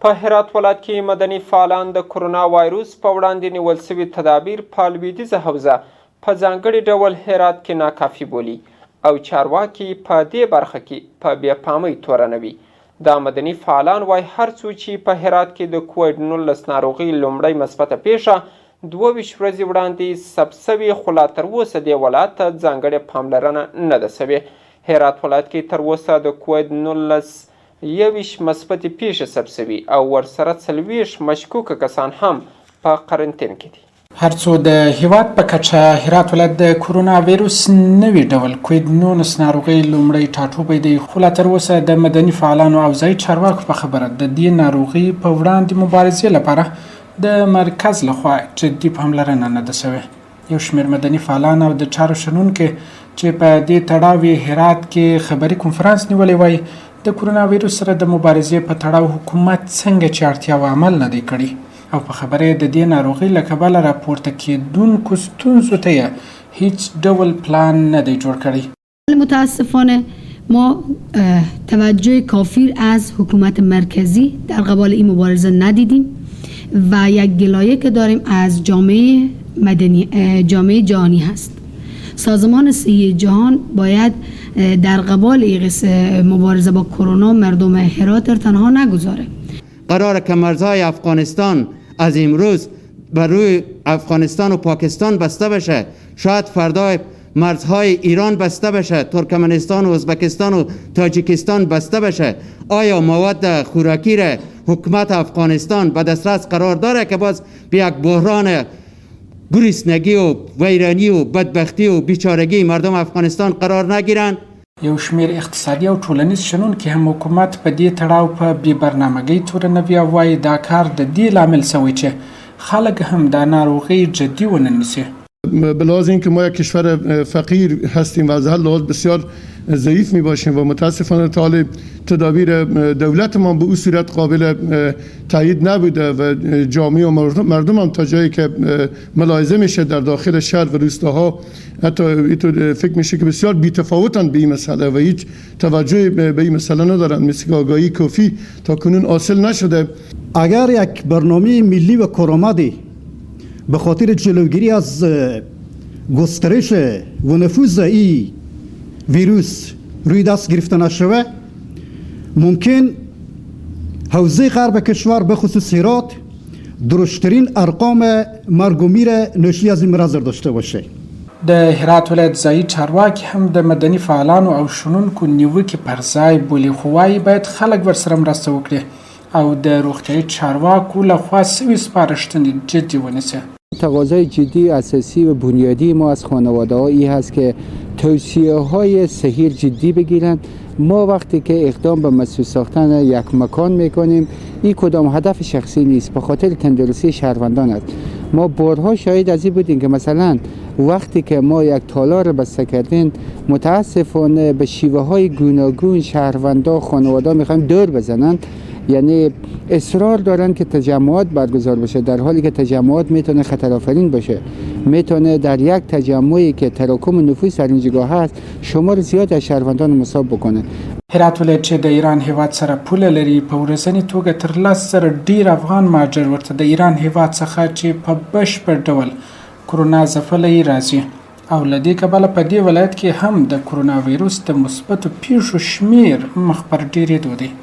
په هرات ولایت کې مدني فعالان د کرونا وایروس په وړاندې نیول شوي تدابیر په لویدیځه حوزه په ځانګړي ډول هرات کې ناکافي بولي او چارواکي په دې برخه کې په بې پامۍ تورنوي. دا مدني فعالان وایي هر څو چې په هرات کې د کووډ-19 ناروغۍ لومړۍ مثبته پیښه 22 ورځې وړاندې ثبت شوې، خو لا تر اوسه دې ولایت ته ځانګړې پاملرنه نه ده شوې. هرات ولایت کې تر اوسه د کووډ-19 21 مثبتې پیښې ثبت شوي او ورسره 40 مشکوکه کسان هم په قرنطین کې دي. هر څو د هیواد په کچه هرات ولایت د کرونا ویروس نوي ډول کووډ-19 ناروغۍ لومړی ټاټوبی دی، خو لا تر اوسه د مدني فعالانو او ځایي چارواکو په خبره د دې ناروغۍ په وړاندې مبارزې لپاره د مرکز لخوا جدي پاملرنه نه ده شوې. یو شمېر مدني فعالان او د چارو شنونکي چې په دې تړاو هرات کې خبري کنفرانس نیولی وای د کرونا ویروس سره د مبارزې په تړاو حکومت څنګه چې اړتیا و عمل نه دی کړی او په خبره د دې ناروغۍ له کبله راپورته کېدونکو ستونزو ته یې هیڅ ډول پلان نه دی جوړ کړی. متاسفانه ما توجه کافی از حکومت مرکزی در قبال این مبارزه ندیدیم و یک گلایه که داریم از جامعه مدنی جامعه جهانی هست. سازمان صحی جهان باید در قبال مبارزه با کرونا مردم هرات را تنها نگذاره. قراره که مرزهای افغانستان از امروز بر روی افغانستان و پاکستان بسته بشه، شاید فردا مرزهای ایران بسته بشه، ترکمنستان و ازبکستان و تاجیکستان بسته بشه. آیا مواد خوراکی را حکومت افغانستان به دسترس قرار داره که باز به یک بحران گریسنگی و ویرانی و بدبختی و بیچارگی مردم افغانستان قرار نگیرند؟ یو شمیر اقتصادي او ټولنیز شنونکي هم حکومت په دې تړاو په بې برنامګۍ تورنوي او وایي دا کار د دې لامل شوی چې خلک هم دا ناروغۍ جدي ونه نیسي. به لحاظ اینکه ما یک کشور فقیر هستیم و از هر لحاظ بسیار ضعیف می باشیم و متاسفانه تا تدابیر دولت ما به اون صورت قابل تایید نبوده و جامعه و مردم هم تا جایی که ملاحظه میشه در داخل شهر و روستاها حتی فکر میشه که بسیار بی‌تفاوتن به این مسئله و هیچ توجه به این مسئله ندارن، مثل آگاهی کافی تا کنون حاصل نشده. اگر یک برنامه ملی و کارآمدی به خاطر جلوگیری از گسترش و نفوذ این ویروس روی دست گرفته نشود، ممکن حوزه غرب کشور به خصوص هرات درشترین ارقام مرگ و میر ناشی از این مرض داشته باشه. د هرات ولایت ځایي چارواکي هم د مدني فعالانو او شنونکو نیوکې پر ځای بولي، خو وایي باید خلک ورسره مرسته وکړي او د روغتیایي چارواکو لخوا سوی سپارښتنې جدي ونیسي. تقاضای جدی اساسی و بنیادی ما از خانواده هایی هست که توصیه های صحیح جدی بگیرند. ما وقتی که اقدام به مسئول ساختن یک مکان میکنیم این کدام هدف شخصی نیست، به خاطر تندرستی شهروندان است. ما بارها شاهد از این بودیم که مثلا وقتی که ما یک تالار بسته کردیم متاسفانه به شیوه های گوناگون شهروندان خانواده میخوایم دور بزنن، یعنی اصرار دارن که تجمعات برگزار بشه، در حالی که تجمعات میتونه خطر آفرین باشه، میتونه در یک تجمعی که تراکم نفوس در اینجا هست شمار زیاد از شهروندان مصاب بکنه. هرات ولایت چې د ایران هیواد سره پوله لري په ورځني توګه تر 10 زره ډیر افغان مهاجر ورته د ایران هیواد څخه چې په بشپړ ډول کرونا ځپلی راځي او له دې کبله په دې ولایت کې هم د کرونا ویروس د مثبتو پیښو شمیر مخ پر ډیرېدو دی.